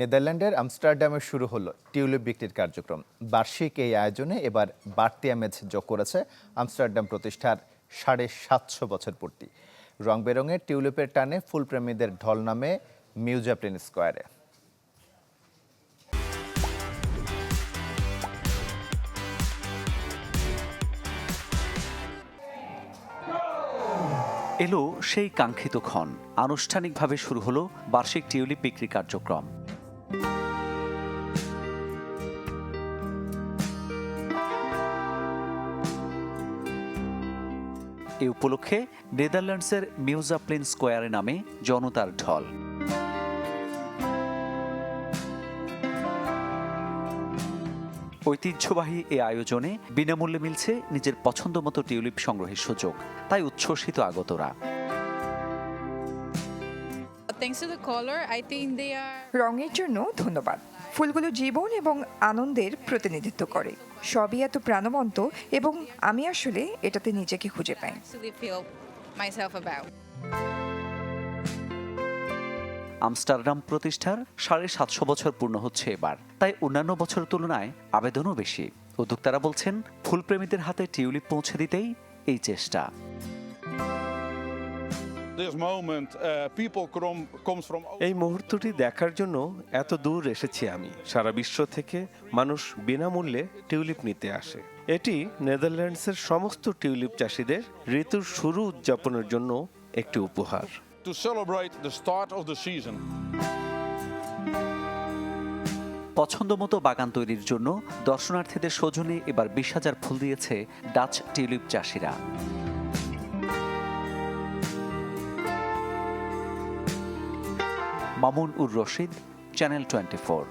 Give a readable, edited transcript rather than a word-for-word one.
নেদারল্যান্ডের আমস্টারডামে শুরু হলো টিউলিপ বিক্রির কার্যক্রম। বার্ষিক এই আয়োজনে এবার বাড়তি আমেজ যোগ করেছে আমস্টারডাম প্রতিষ্ঠার ৭৫০ বছর পূর্তি। রং বেরঙের টিউলিপের টানে ফুলপ্রেমীদের ঢল নামে মিউজাপ্লেন স্কোয়ারে। এলো সেই কাঙ্ক্ষিত ক্ষণ। আনুষ্ঠানিকভাবে শুরু হলো বার্ষিক টিউলিপ বিক্রি কার্যক্রম। এ উপলক্ষে নেদারল্যান্ডসের মিউজাপ্লেন স্কোয়ারে নামে জনতার ঢল। ঐতিহ্যবাহী এ আয়োজনে বিনামূল্যে মিলছে নিজের পছন্দ মতো টিউলিপ সংগ্রহের সুযোগ, তাই উচ্ছ্বসিত আগতরা। রঙের জন্য ধন্যবাদ। ফুলগুলো জীবন এবং আনন্দের প্রতিনিধিত্ব করে। সবই এত প্রাণবন্ত এবং আমি আসলে এটাতে নিজেকে খুঁজে পাই। আমস্টারডাম প্রতিষ্ঠার ৭৫০ বছর পূর্ণ হচ্ছে এবার, তাই অন্যান্য বছরের তুলনায় আবেদনও বেশি। উদ্যোক্তারা বলছেন, ফুলপ্রেমীদের হাতে টিউলিপ পৌঁছে দিতেই এই চেষ্টা। এই মুহূর্তটি দেখার জন্য এত দূর এসেছি আমি। সারা বিশ্ব থেকে মানুষ বিনামূল্যে টিউলিপ নিতে আসে। এটি নেদারল্যান্ডসের সমস্ত টিউলিপ চাষিদের ঋতুর শুরু উদযাপনের জন্য একটি উপহার। পছন্দমতো বাগান তৈরির জন্য দর্শনার্থীদের সৌজন্যে এবার ২০,০০০ ফুল দিয়েছে ডাচ টিউলিপ চাষিরা। মামুন উর রশিদ, চ্যানেল 24।